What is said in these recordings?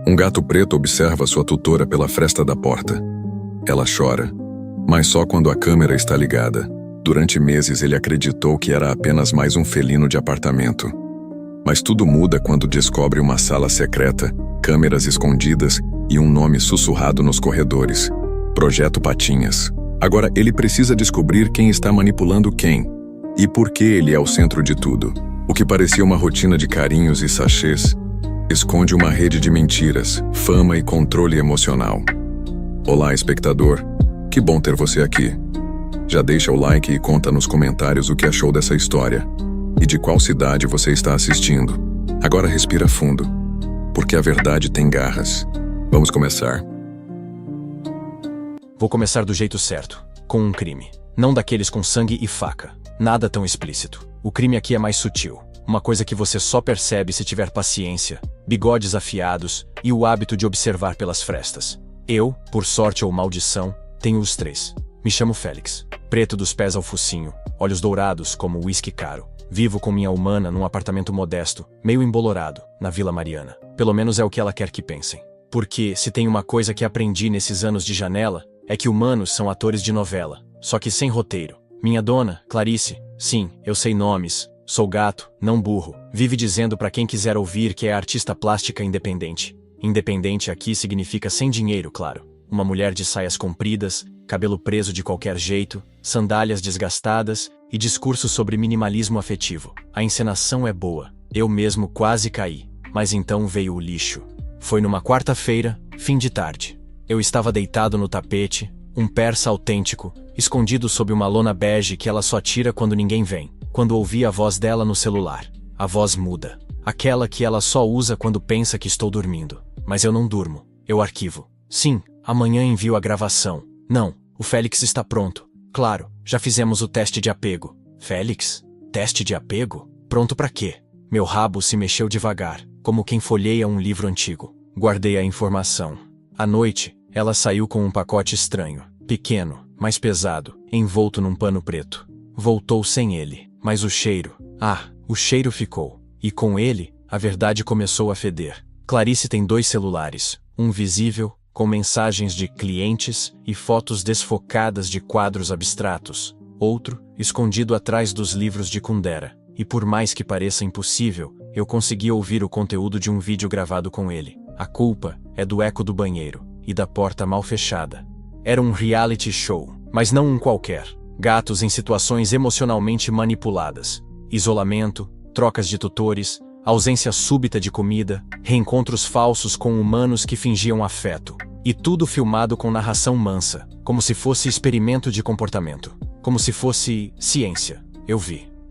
Um gato preto observa sua tutora pela fresta da porta. Ela chora, mas só quando a câmera está ligada. Durante meses ele acreditou que era apenas mais um felino de apartamento. Mas tudo muda quando descobre uma sala secreta, câmeras escondidas e um nome sussurrado nos corredores: Projeto Patinhas. Agora ele precisa descobrir quem está manipulando quem e por que ele é o centro de tudo. O que parecia uma rotina de carinhos e sachês esconde uma rede de mentiras, fama e controle emocional. Olá, espectador. Que bom ter você aqui. Já deixa o like e conta nos comentários o que achou dessa história e de qual cidade você está assistindo. Agora respira fundo, porque a verdade tem garras. Vamos começar. Vou começar do jeito certo, com um crime. Não daqueles com sangue e faca. Nada tão explícito. O crime aqui é mais sutil. Uma coisa que você só percebe se tiver paciência, bigodes afiados e o hábito de observar pelas frestas. Eu, por sorte ou maldição, tenho os três. Me chamo Félix. Preto dos pés ao focinho, olhos dourados como uísque caro. Vivo com minha humana num apartamento modesto, meio embolorado, na Vila Mariana. Pelo menos é o que ela quer que pensem. Porque, se tem uma coisa que aprendi nesses anos de janela, é que humanos são atores de novela, só que sem roteiro. Minha dona, Clarice, sim, eu sei nomes. Sou gato, não burro. Vive dizendo pra quem quiser ouvir que é artista plástica independente. Independente aqui significa sem dinheiro, claro. Uma mulher de saias compridas, cabelo preso de qualquer jeito, sandálias desgastadas e discurso sobre minimalismo afetivo. A encenação é boa. Eu mesmo quase caí. Mas então veio o lixo. Foi numa quarta-feira, fim de tarde. Eu estava deitado no tapete, um persa autêntico, escondido sob uma lona bege que ela só tira quando ninguém vem. Quando ouvi a voz dela no celular. A voz muda. Aquela que ela só usa quando pensa que estou dormindo. Mas eu não durmo. Eu arquivo. Sim, amanhã envio a gravação. Não, o Félix está pronto. Claro, já fizemos o teste de apego. Félix? Teste de apego? Pronto pra quê? Meu rabo se mexeu devagar, como quem folheia um livro antigo. Guardei a informação. À noite, ela saiu com um pacote estranho. Pequeno, mas pesado, envolto num pano preto. Voltou sem ele. Mas o cheiro... o cheiro ficou. E com ele, a verdade começou a feder. Clarice tem 2 celulares. Um visível, com mensagens de clientes e fotos desfocadas de quadros abstratos. Outro, escondido atrás dos livros de Kundera. E por mais que pareça impossível, eu consegui ouvir o conteúdo de um vídeo gravado com ele. A culpa é do eco do banheiro e da porta mal fechada. Era um reality show, mas não um qualquer. Gatos em situações emocionalmente manipuladas. Isolamento, trocas de tutores, ausência súbita de comida, reencontros falsos com humanos que fingiam afeto. E tudo filmado com narração mansa, como se fosse experimento de comportamento. Como se fosse ciência. Eu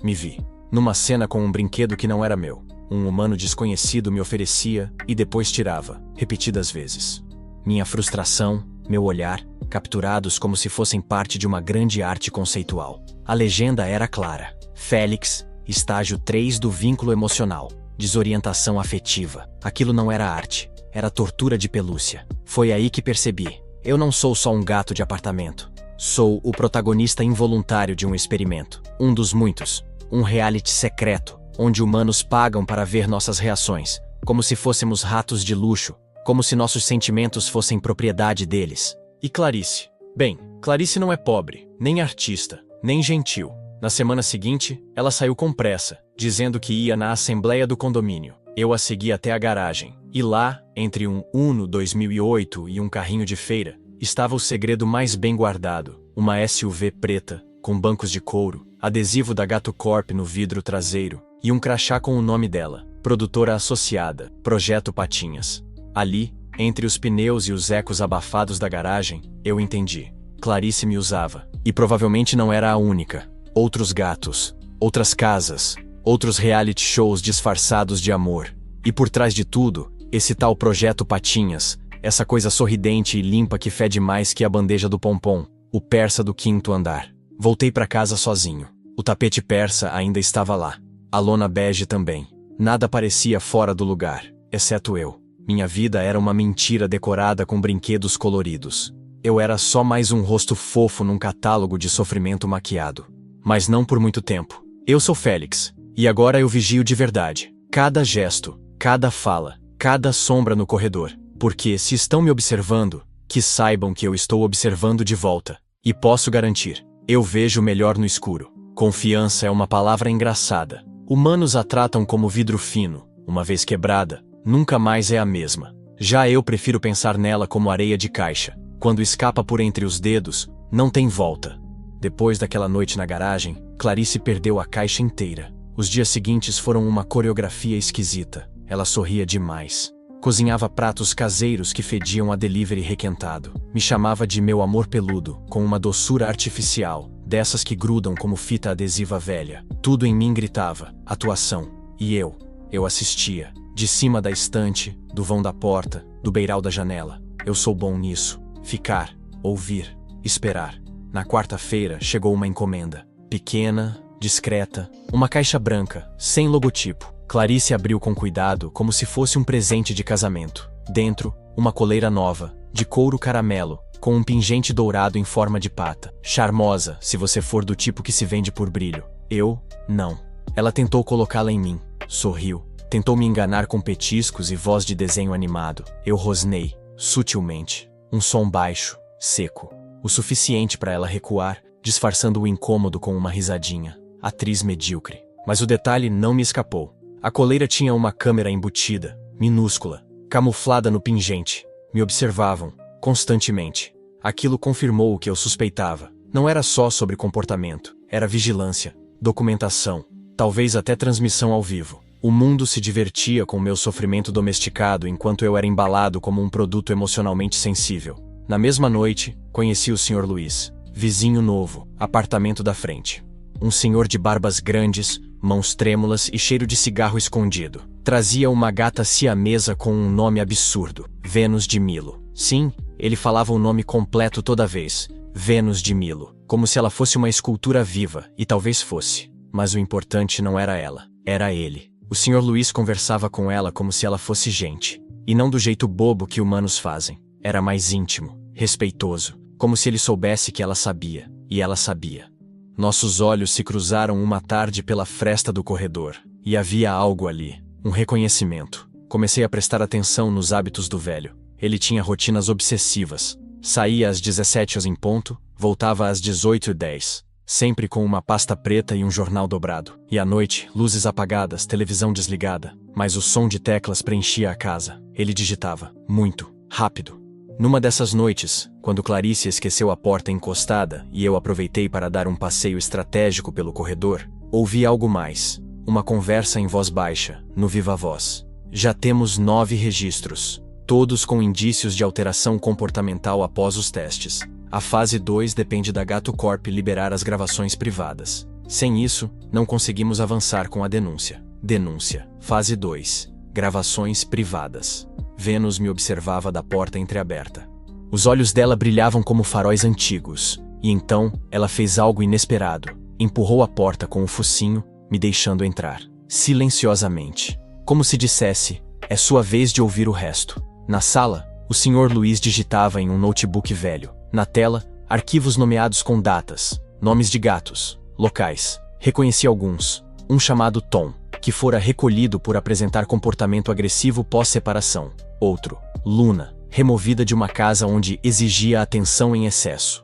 me vi. Numa cena com um brinquedo que não era meu. Um humano desconhecido me oferecia e depois tirava, repetidas vezes. Minha frustração, meu olhar, capturados como se fossem parte de uma grande arte conceitual. A legenda era clara. Félix, estágio 3 do vínculo emocional. Desorientação afetiva. Aquilo não era arte, era tortura de pelúcia. Foi aí que percebi. Eu não sou só um gato de apartamento. Sou o protagonista involuntário de um experimento. Um dos muitos. Um reality secreto, onde humanos pagam para ver nossas reações. Como se fôssemos ratos de luxo. Como se nossos sentimentos fossem propriedade deles. E Clarice? Bem, Clarice não é pobre, nem artista, nem gentil. Na semana seguinte, ela saiu com pressa, dizendo que ia na assembleia do condomínio. Eu a segui até a garagem. E lá, entre um Uno 2008 e um carrinho de feira, estava o segredo mais bem guardado. Uma SUV preta, com bancos de couro, adesivo da Gato Corp no vidro traseiro, e um crachá com o nome dela, produtora associada, Projeto Patinhas. Ali, entre os pneus e os ecos abafados da garagem, eu entendi. Clarice me usava. E provavelmente não era a única. Outros gatos, outras casas, outros reality shows disfarçados de amor. E por trás de tudo, esse tal Projeto Patinhas, essa coisa sorridente e limpa que fede mais que a bandeja do pompom, o persa do 5º andar. Voltei pra casa sozinho. O tapete persa ainda estava lá. A lona bege também. Nada parecia fora do lugar, exceto eu. Minha vida era uma mentira decorada com brinquedos coloridos. Eu era só mais um rosto fofo num catálogo de sofrimento maquiado. Mas não por muito tempo. Eu sou Félix, e agora eu vigio de verdade. Cada gesto, cada fala, cada sombra no corredor. Porque, se estão me observando, que saibam que eu estou observando de volta. E posso garantir, eu vejo melhor no escuro. Confiança é uma palavra engraçada. Humanos a tratam como vidro fino. Uma vez quebrada, nunca mais é a mesma. Já eu prefiro pensar nela como areia de caixa. Quando escapa por entre os dedos, não tem volta. Depois daquela noite na garagem, Clarice perdeu a caixa inteira. Os dias seguintes foram uma coreografia esquisita. Ela sorria demais. Cozinhava pratos caseiros que fediam a delivery requentado. Me chamava de meu amor peludo, com uma doçura artificial, dessas que grudam como fita adesiva velha. Tudo em mim gritava, atuação. E eu assistia, de cima da estante, do vão da porta, do beiral da janela. Eu sou bom nisso. Ficar, ouvir, esperar. Na quarta-feira chegou uma encomenda. Pequena, discreta, uma caixa branca, sem logotipo. Clarice abriu com cuidado, como se fosse um presente de casamento. Dentro, uma coleira nova, de couro caramelo, com um pingente dourado em forma de pata. Charmosa, se você for do tipo que se vende por brilho. Eu, não. Ela tentou colocá-la em mim. Sorriu. Tentou me enganar com petiscos e voz de desenho animado. Eu rosnei, sutilmente. Um som baixo, seco. O suficiente para ela recuar, disfarçando o incômodo com uma risadinha. Atriz medíocre. Mas o detalhe não me escapou. A coleira tinha uma câmera embutida, minúscula, camuflada no pingente. Me observavam, constantemente. Aquilo confirmou o que eu suspeitava. Não era só sobre comportamento, era vigilância, documentação, talvez até transmissão ao vivo. O mundo se divertia com meu sofrimento domesticado enquanto eu era embalado como um produto emocionalmente sensível. Na mesma noite, conheci o Sr. Luiz, vizinho novo, apartamento da frente. Um senhor de barbas grandes, mãos trêmulas e cheiro de cigarro escondido. Trazia uma gata siamesa com um nome absurdo, Vênus de Milo. Sim, ele falava o nome completo toda vez, Vênus de Milo, como se ela fosse uma escultura viva, e talvez fosse. Mas o importante não era ela, era ele. O Sr. Luiz conversava com ela como se ela fosse gente, e não do jeito bobo que humanos fazem. Era mais íntimo, respeitoso, como se ele soubesse que ela sabia, e ela sabia. Nossos olhos se cruzaram uma tarde pela fresta do corredor, e havia algo ali, um reconhecimento. Comecei a prestar atenção nos hábitos do velho. Ele tinha rotinas obsessivas. Saía às 17h em ponto, voltava às 18h10, sempre com uma pasta preta e um jornal dobrado. E à noite, luzes apagadas, televisão desligada, mas o som de teclas preenchia a casa. Ele digitava, muito, rápido. Numa dessas noites, quando Clarice esqueceu a porta encostada e eu aproveitei para dar um passeio estratégico pelo corredor, ouvi algo mais. Uma conversa em voz baixa, no viva voz. Já temos 9 registros, todos com indícios de alteração comportamental após os testes. A fase 2 depende da Gato Corp liberar as gravações privadas. Sem isso, não conseguimos avançar com a denúncia. Denúncia. Fase 2. Gravações privadas. Vênus me observava da porta entreaberta. Os olhos dela brilhavam como faróis antigos, e então ela fez algo inesperado. Empurrou a porta com o focinho, me deixando entrar. Silenciosamente. Como se dissesse, é sua vez de ouvir o resto. Na sala, o Sr. Luiz digitava em um notebook velho. Na tela, arquivos nomeados com datas, nomes de gatos, locais. Reconheci alguns. Um chamado Tom, que fora recolhido por apresentar comportamento agressivo pós-separação. Outro, Luna, removida de uma casa onde exigia atenção em excesso.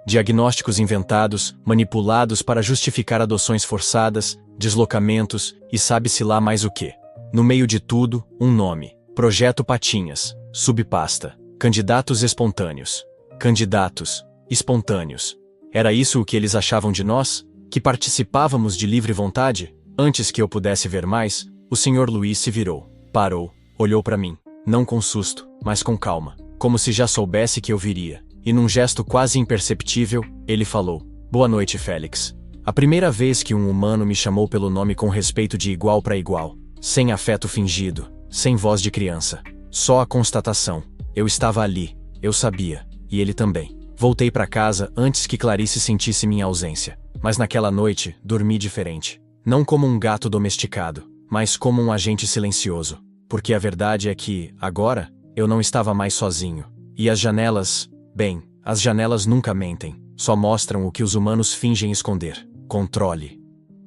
Diagnósticos inventados, manipulados para justificar adoções forçadas, deslocamentos e sabe-se lá mais o quê. No meio de tudo, um nome. Projeto Patinhas, subpasta. Candidatos espontâneos. Candidatos espontâneos. Era isso o que eles achavam de nós? Que participávamos de livre vontade? Antes que eu pudesse ver mais, o Sr. Luiz se virou, parou, olhou para mim, não com susto, mas com calma, como se já soubesse que eu viria, e num gesto quase imperceptível, ele falou, "Boa noite, Félix." A primeira vez que um humano me chamou pelo nome com respeito de igual para igual, sem afeto fingido, sem voz de criança, só a constatação. Eu estava ali, eu sabia, e ele também. Voltei para casa antes que Clarice sentisse minha ausência, mas naquela noite, dormi diferente. Não como um gato domesticado, mas como um agente silencioso. Porque a verdade é que, agora, eu não estava mais sozinho. E as janelas, bem, as janelas nunca mentem, só mostram o que os humanos fingem esconder. Controle.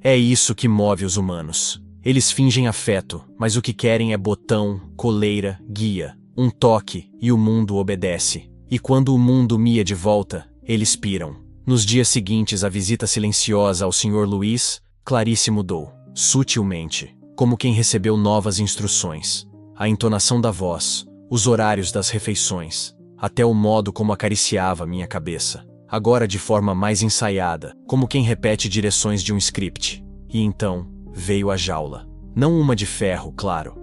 É isso que move os humanos. Eles fingem afeto, mas o que querem é botão, coleira, guia. Um toque, e o mundo obedece. E quando o mundo mia de volta, eles piram. Nos dias seguintes à visita silenciosa ao Sr. Luiz, Clarice mudou, sutilmente, como quem recebeu novas instruções. A entonação da voz, os horários das refeições, até o modo como acariciava minha cabeça. Agora de forma mais ensaiada, como quem repete direções de um script. E então, veio a jaula. Não uma de ferro, claro.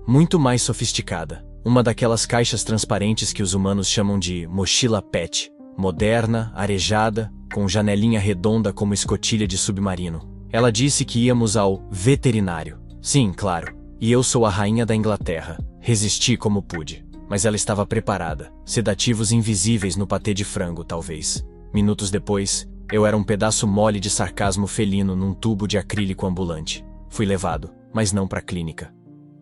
Muito mais sofisticada. Uma daquelas caixas transparentes que os humanos chamam de mochila pet. Moderna, arejada, com janelinha redonda como escotilha de submarino. Ela disse que íamos ao veterinário. Sim, claro. E eu sou a rainha da Inglaterra. Resisti como pude. Mas ela estava preparada. Sedativos invisíveis no patê de frango, talvez. Minutos depois, eu era um pedaço mole de sarcasmo felino num tubo de acrílico ambulante. Fui levado, mas não para a clínica.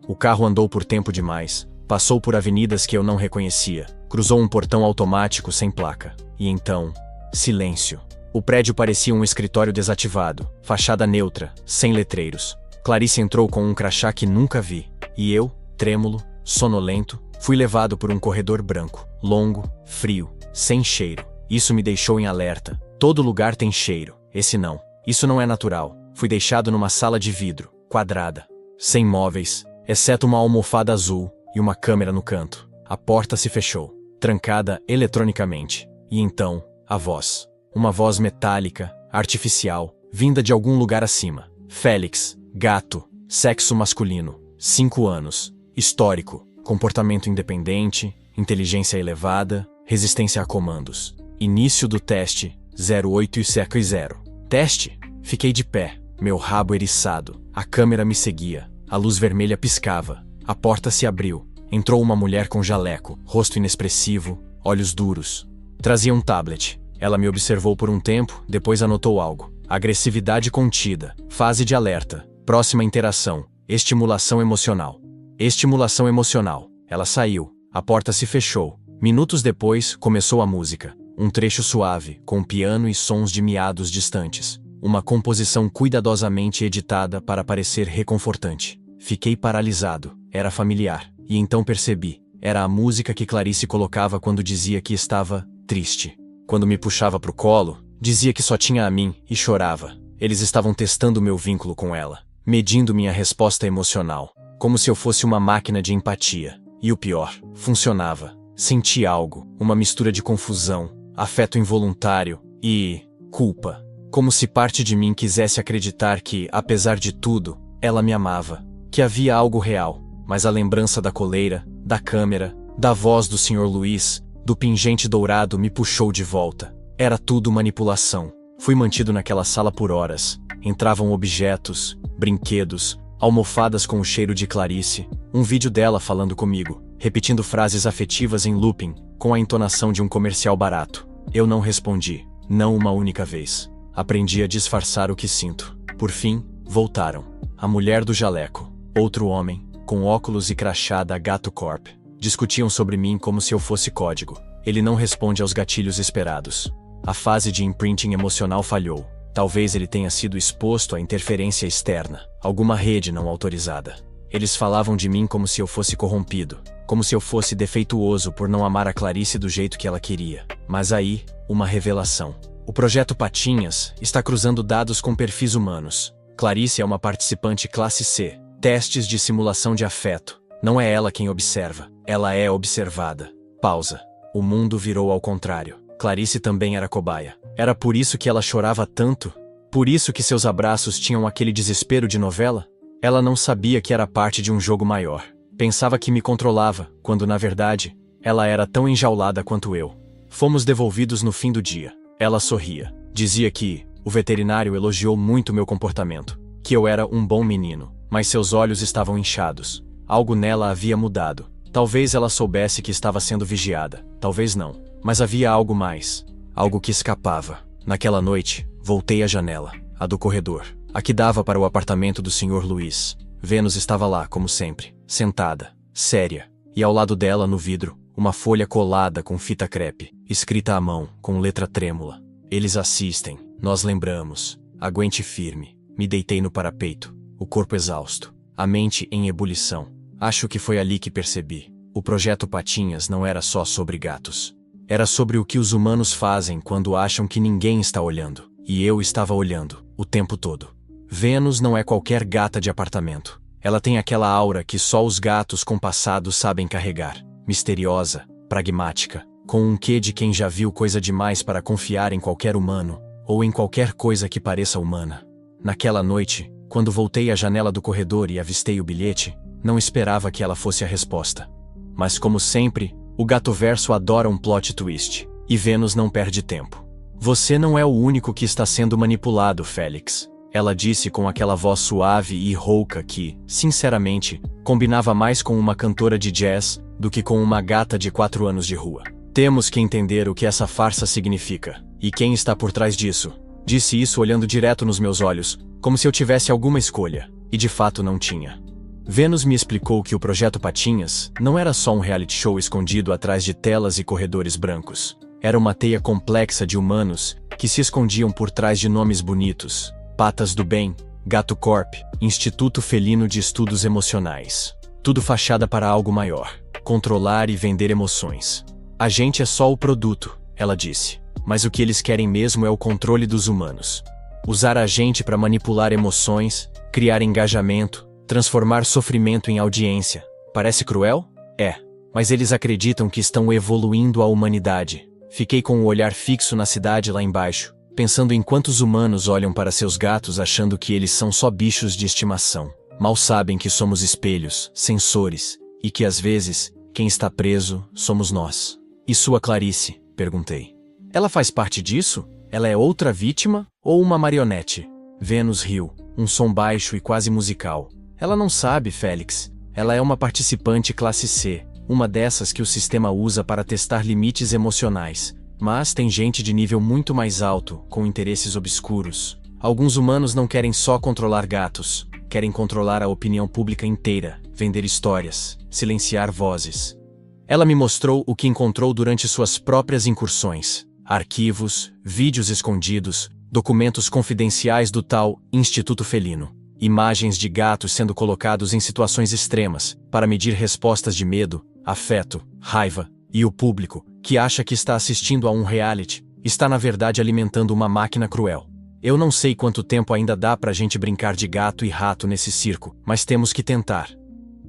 O carro andou por tempo demais, passou por avenidas que eu não reconhecia, cruzou um portão automático sem placa. E então, silêncio. O prédio parecia um escritório desativado, fachada neutra, sem letreiros. Clarice entrou com um crachá que nunca vi. E eu, trêmulo, sonolento, fui levado por um corredor branco, longo, frio, sem cheiro. Isso me deixou em alerta. Todo lugar tem cheiro, esse não. Isso não é natural. Fui deixado numa sala de vidro, quadrada, sem móveis, exceto uma almofada azul e uma câmera no canto. A porta se fechou, trancada eletronicamente. E então, a voz. Uma voz metálica, artificial, vinda de algum lugar acima. Félix, gato, sexo masculino, 5 anos, histórico, comportamento independente, inteligência elevada, resistência a comandos. Início do teste, 08 e 0. Teste? Fiquei de pé, meu rabo eriçado. A câmera me seguia, a luz vermelha piscava. A porta se abriu. Entrou uma mulher com jaleco, rosto inexpressivo, olhos duros. Trazia um tablet. Ela me observou por um tempo, depois anotou algo. Agressividade contida, fase de alerta, próxima interação, estimulação emocional. Estimulação emocional. Ela saiu. A porta se fechou. Minutos depois, começou a música. Um trecho suave, com piano e sons de miados distantes. Uma composição cuidadosamente editada para parecer reconfortante. Fiquei paralisado. Era familiar. E então percebi. Era a música que Clarice colocava quando dizia que estava triste. Quando me puxava pro colo, dizia que só tinha a mim e chorava. Eles estavam testando meu vínculo com ela, medindo minha resposta emocional, como se eu fosse uma máquina de empatia. E o pior, funcionava. Senti algo, uma mistura de confusão, afeto involuntário e culpa. Como se parte de mim quisesse acreditar que, apesar de tudo, ela me amava, que havia algo real. Mas a lembrança da coleira, da câmera, da voz do Sr. Luiz, do pingente dourado me puxou de volta. Era tudo manipulação. Fui mantido naquela sala por horas. Entravam objetos, brinquedos, almofadas com o cheiro de Clarice, um vídeo dela falando comigo, repetindo frases afetivas em looping, com a entonação de um comercial barato. Eu não respondi, não uma única vez. Aprendi a disfarçar o que sinto. Por fim, voltaram. A mulher do jaleco, outro homem, com óculos e crachá da Gato Corp. Discutiam sobre mim como se eu fosse código. Ele não responde aos gatilhos esperados. A fase de imprinting emocional falhou. Talvez ele tenha sido exposto à interferência externa, alguma rede não autorizada. Eles falavam de mim como se eu fosse corrompido, como se eu fosse defeituoso por não amar a Clarice do jeito que ela queria. Mas aí, uma revelação. O projeto Patinhas está cruzando dados com perfis humanos. Clarice é uma participante classe C. Testes de simulação de afeto. Não é ela quem observa, ela é observada. Pausa. O mundo virou ao contrário. Clarice também era cobaia. Era por isso que ela chorava tanto? Por isso que seus abraços tinham aquele desespero de novela? Ela não sabia que era parte de um jogo maior. Pensava que me controlava, quando na verdade, ela era tão enjaulada quanto eu. Fomos devolvidos no fim do dia. Ela sorria. Dizia que o veterinário elogiou muito meu comportamento, que eu era um bom menino, mas seus olhos estavam inchados. Algo nela havia mudado. Talvez ela soubesse que estava sendo vigiada, talvez não. Mas havia algo mais, algo que escapava. Naquela noite, voltei à janela, a do corredor, a que dava para o apartamento do Sr. Luiz. Vênus estava lá, como sempre, sentada, séria, e ao lado dela, no vidro, uma folha colada com fita crepe, escrita à mão, com letra trêmula. Eles assistem, nós lembramos. Aguente firme. Me deitei no parapeito, o corpo exausto, a mente em ebulição. Acho que foi ali que percebi. O Projeto Patinhas não era só sobre gatos. Era sobre o que os humanos fazem quando acham que ninguém está olhando. E eu estava olhando, o tempo todo. Vênus não é qualquer gata de apartamento. Ela tem aquela aura que só os gatos com passado sabem carregar. Misteriosa, pragmática, com um quê de quem já viu coisa demais para confiar em qualquer humano, ou em qualquer coisa que pareça humana. Naquela noite, quando voltei à janela do corredor e avistei o bilhete, não esperava que ela fosse a resposta. Mas como sempre, o Gatoverso adora um plot twist, e Vênus não perde tempo. Você não é o único que está sendo manipulado, Félix. Ela disse com aquela voz suave e rouca que, sinceramente, combinava mais com uma cantora de jazz do que com uma gata de 4 anos de rua. Temos que entender o que essa farsa significa, e quem está por trás disso. Disse isso olhando direto nos meus olhos, como se eu tivesse alguma escolha, e de fato não tinha. Vênus me explicou que o Projeto Patinhas não era só um reality show escondido atrás de telas e corredores brancos. Era uma teia complexa de humanos que se escondiam por trás de nomes bonitos: Patas do Bem, Gato Corp, Instituto Felino de Estudos Emocionais. Tudo fachada para algo maior: controlar e vender emoções. A gente é só o produto, ela disse, mas o que eles querem mesmo é o controle dos humanos. Usar a gente para manipular emoções, criar engajamento, transformar sofrimento em audiência. Parece cruel? É. Mas eles acreditam que estão evoluindo a humanidade. Fiquei com o olhar fixo na cidade lá embaixo, pensando em quantos humanos olham para seus gatos achando que eles são só bichos de estimação. Mal sabem que somos espelhos, sensores, e que às vezes, quem está preso somos nós. E sua Clarice? Perguntei. Ela faz parte disso? Ela é outra vítima ou uma marionete? Vênus riu, um som baixo e quase musical. Ela não sabe, Félix. Ela é uma participante classe C, uma dessas que o sistema usa para testar limites emocionais. Mas tem gente de nível muito mais alto, com interesses obscuros. Alguns humanos não querem só controlar gatos, querem controlar a opinião pública inteira, vender histórias, silenciar vozes. Ela me mostrou o que encontrou durante suas próprias incursões: arquivos, vídeos escondidos, documentos confidenciais do tal Instituto Felino. Imagens de gatos sendo colocados em situações extremas, para medir respostas de medo, afeto, raiva, e o público, que acha que está assistindo a um reality, está na verdade alimentando uma máquina cruel. Eu não sei quanto tempo ainda dá pra gente brincar de gato e rato nesse circo, mas temos que tentar.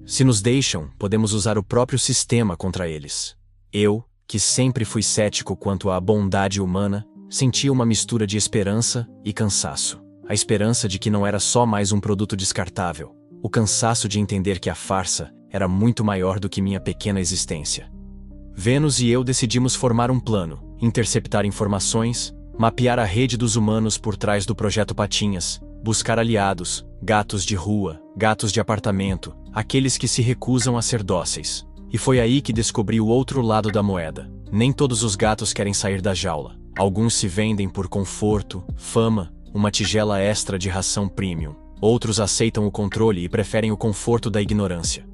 Se nos deixam, podemos usar o próprio sistema contra eles. Eu, que sempre fui cético quanto à bondade humana, sentia uma mistura de esperança e cansaço. A esperança de que não era só mais um produto descartável. O cansaço de entender que a farsa era muito maior do que minha pequena existência. Vênus e eu decidimos formar um plano, interceptar informações, mapear a rede dos humanos por trás do Projeto Patinhas, buscar aliados, gatos de rua, gatos de apartamento, aqueles que se recusam a ser dóceis. E foi aí que descobri o outro lado da moeda. Nem todos os gatos querem sair da jaula. Alguns se vendem por conforto, fama, uma tigela extra de ração premium. Outros aceitam o controle e preferem o conforto da ignorância.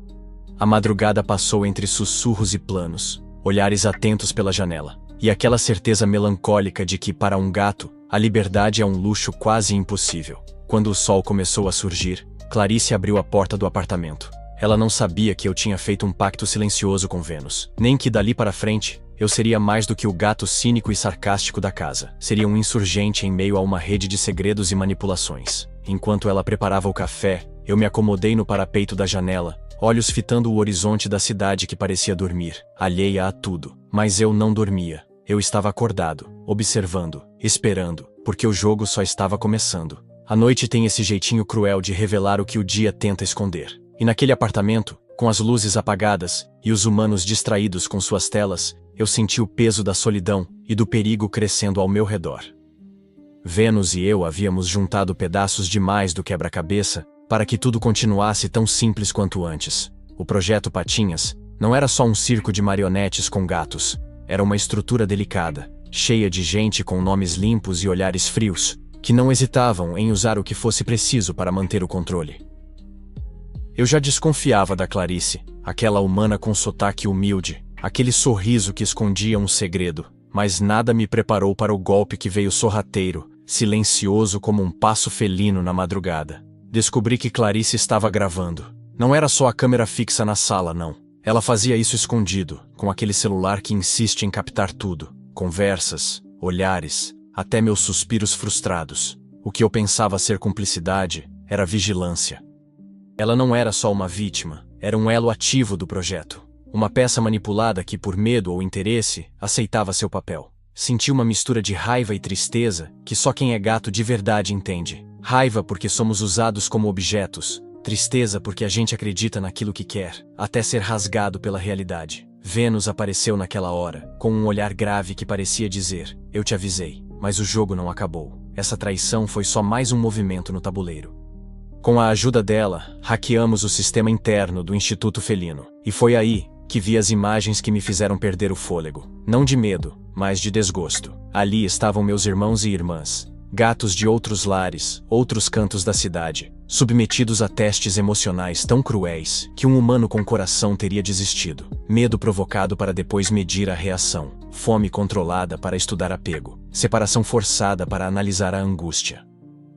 A madrugada passou entre sussurros e planos, olhares atentos pela janela, e aquela certeza melancólica de que, para um gato, a liberdade é um luxo quase impossível. Quando o sol começou a surgir, Clarice abriu a porta do apartamento. Ela não sabia que eu tinha feito um pacto silencioso com Vênus, nem que dali para frente, eu seria mais do que o gato cínico e sarcástico da casa. Seria um insurgente em meio a uma rede de segredos e manipulações. Enquanto ela preparava o café, eu me acomodei no parapeito da janela, olhos fitando o horizonte da cidade que parecia dormir, alheia a tudo. Mas eu não dormia. Eu estava acordado, observando, esperando, porque o jogo só estava começando. A noite tem esse jeitinho cruel de revelar o que o dia tenta esconder. E naquele apartamento, com as luzes apagadas e os humanos distraídos com suas telas, eu senti o peso da solidão e do perigo crescendo ao meu redor. Vênus e eu havíamos juntado pedaços demais do quebra-cabeça para que tudo continuasse tão simples quanto antes. O Projeto Patinhas não era só um circo de marionetes com gatos, era uma estrutura delicada, cheia de gente com nomes limpos e olhares frios, que não hesitavam em usar o que fosse preciso para manter o controle. Eu já desconfiava da Clarice, aquela humana com sotaque humilde, aquele sorriso que escondia um segredo, mas nada me preparou para o golpe que veio sorrateiro, silencioso como um passo felino na madrugada. Descobri que Clarice estava gravando. Não era só a câmera fixa na sala, não. Ela fazia isso escondido, com aquele celular que insiste em captar tudo. Conversas, olhares, até meus suspiros frustrados. O que eu pensava ser cumplicidade era vigilância. Ela não era só uma vítima, era um elo ativo do projeto. Uma peça manipulada que, por medo ou interesse, aceitava seu papel. Senti uma mistura de raiva e tristeza que só quem é gato de verdade entende. Raiva porque somos usados como objetos. Tristeza porque a gente acredita naquilo que quer, até ser rasgado pela realidade. Vênus apareceu naquela hora, com um olhar grave que parecia dizer: eu te avisei, mas o jogo não acabou. Essa traição foi só mais um movimento no tabuleiro. Com a ajuda dela, hackeamos o sistema interno do Instituto Felino. E foi aí que vi as imagens que me fizeram perder o fôlego. Não de medo, mas de desgosto. Ali estavam meus irmãos e irmãs. Gatos de outros lares, outros cantos da cidade, submetidos a testes emocionais tão cruéis que um humano com coração teria desistido. Medo provocado para depois medir a reação. Fome controlada para estudar apego. Separação forçada para analisar a angústia.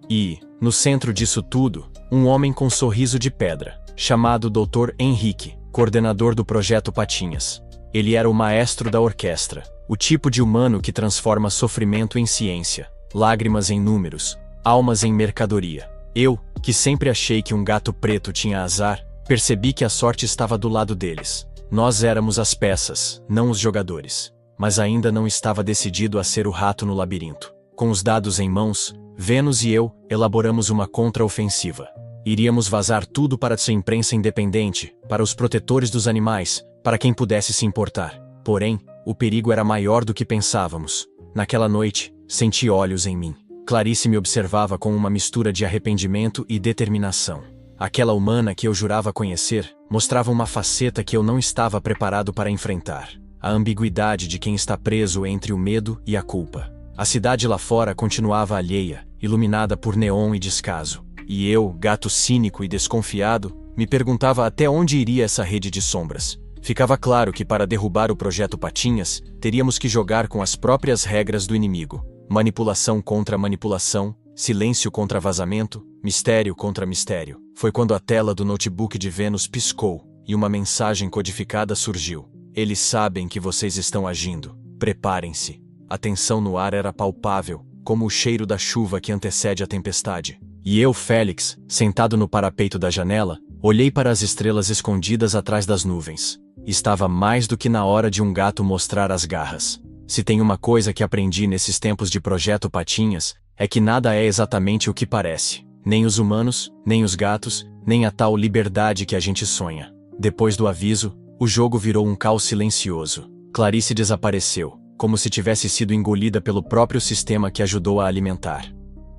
E, no centro disso tudo, um homem com sorriso de pedra, chamado Dr. Henrique, coordenador do Projeto Patinhas. Ele era o maestro da orquestra, o tipo de humano que transforma sofrimento em ciência, lágrimas em números, almas em mercadoria. Eu, que sempre achei que um gato preto tinha azar, percebi que a sorte estava do lado deles. Nós éramos as peças, não os jogadores. Mas ainda não estava decidido a ser o rato no labirinto. Com os dados em mãos, Vênus e eu elaboramos uma contraofensiva. Iríamos vazar tudo para sua imprensa independente, para os protetores dos animais, para quem pudesse se importar. Porém, o perigo era maior do que pensávamos. Naquela noite, senti olhos em mim. Clarice me observava com uma mistura de arrependimento e determinação. Aquela humana que eu jurava conhecer, mostrava uma faceta que eu não estava preparado para enfrentar. A ambiguidade de quem está preso entre o medo e a culpa. A cidade lá fora continuava alheia, iluminada por neon e descaso. E eu, gato cínico e desconfiado, me perguntava até onde iria essa rede de sombras. Ficava claro que para derrubar o Projeto Patinhas, teríamos que jogar com as próprias regras do inimigo. Manipulação contra manipulação, silêncio contra vazamento, mistério contra mistério. Foi quando a tela do notebook de Vênus piscou, e uma mensagem codificada surgiu. Eles sabem que vocês estão agindo. Preparem-se. A tensão no ar era palpável, como o cheiro da chuva que antecede a tempestade. E eu, Félix, sentado no parapeito da janela, olhei para as estrelas escondidas atrás das nuvens. Estava mais do que na hora de um gato mostrar as garras. Se tem uma coisa que aprendi nesses tempos de Projeto Patinhas, é que nada é exatamente o que parece. Nem os humanos, nem os gatos, nem a tal liberdade que a gente sonha. Depois do aviso, o jogo virou um caos silencioso. Clarice desapareceu, como se tivesse sido engolida pelo próprio sistema que ajudou a alimentar.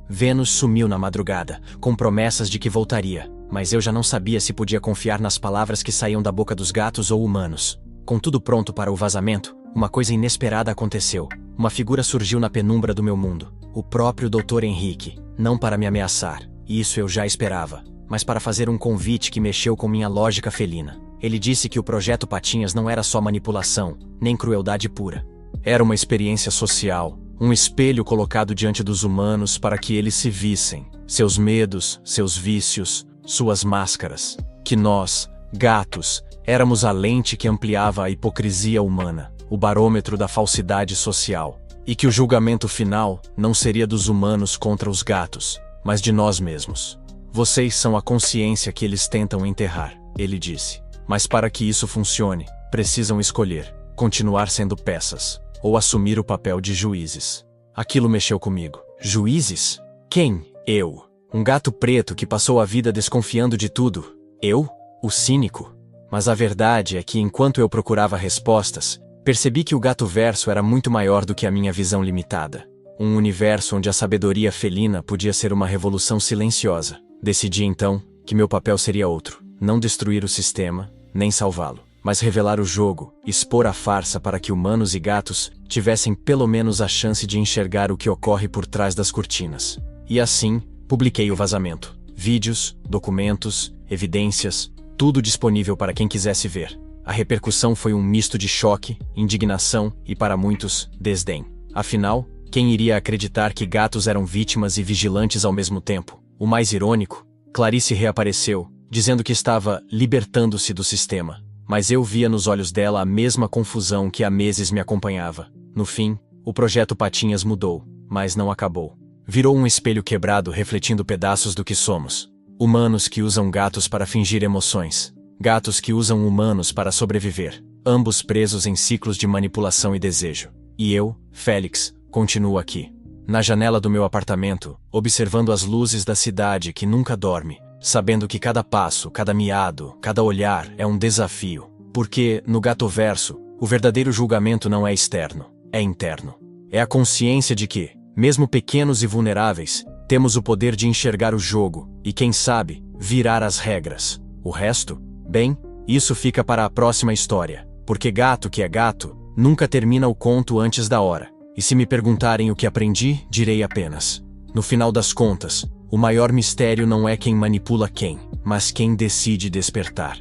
Vênus sumiu na madrugada, com promessas de que voltaria, mas eu já não sabia se podia confiar nas palavras que saíam da boca dos gatos ou humanos. Com tudo pronto para o vazamento, uma coisa inesperada aconteceu. Uma figura surgiu na penumbra do meu mundo. O próprio Dr. Henrique, não para me ameaçar, isso eu já esperava, mas para fazer um convite que mexeu com minha lógica felina. Ele disse que o Projeto Patinhas não era só manipulação, nem crueldade pura. Era uma experiência social, um espelho colocado diante dos humanos para que eles se vissem, seus medos, seus vícios, suas máscaras. Que nós, gatos, éramos a lente que ampliava a hipocrisia humana, o barômetro da falsidade social. E que o julgamento final não seria dos humanos contra os gatos, mas de nós mesmos. Vocês são a consciência que eles tentam enterrar, ele disse. Mas para que isso funcione, precisam escolher, continuar sendo peças, ou assumir o papel de juízes. Aquilo mexeu comigo. Juízes? Quem? Eu. Um gato preto que passou a vida desconfiando de tudo. Eu? O cínico? Mas a verdade é que enquanto eu procurava respostas, percebi que o gato-verso era muito maior do que a minha visão limitada. Um universo onde a sabedoria felina podia ser uma revolução silenciosa. Decidi então que meu papel seria outro. Não destruir o sistema, nem salvá-lo, mas revelar o jogo, expor a farsa para que humanos e gatos tivessem pelo menos a chance de enxergar o que ocorre por trás das cortinas. E assim, publiquei o vazamento. Vídeos, documentos, evidências, tudo disponível para quem quisesse ver. A repercussão foi um misto de choque, indignação e, para muitos, desdém. Afinal, quem iria acreditar que gatos eram vítimas e vigilantes ao mesmo tempo? O mais irônico, Clarice reapareceu, dizendo que estava libertando-se do sistema. mas eu via nos olhos dela a mesma confusão que há meses me acompanhava. No fim, o projeto Patinhas mudou, mas não acabou. Virou um espelho quebrado refletindo pedaços do que somos. Humanos que usam gatos para fingir emoções. Gatos que usam humanos para sobreviver. Ambos presos em ciclos de manipulação e desejo. E eu, Félix, continuo aqui. Na janela do meu apartamento, observando as luzes da cidade que nunca dorme, sabendo que cada passo, cada miado, cada olhar é um desafio. Porque, no Gatoverso, o verdadeiro julgamento não é externo, é interno. É a consciência de que, mesmo pequenos e vulneráveis, temos o poder de enxergar o jogo e, quem sabe, virar as regras. O resto? Bem, isso fica para a próxima história, porque gato que é gato, nunca termina o conto antes da hora. E se me perguntarem o que aprendi, direi apenas: no final das contas, o maior mistério não é quem manipula quem, mas quem decide despertar.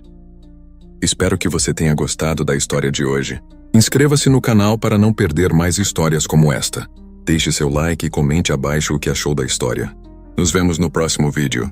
Espero que você tenha gostado da história de hoje. Inscreva-se no canal para não perder mais histórias como esta. Deixe seu like e comente abaixo o que achou da história. Nos vemos no próximo vídeo.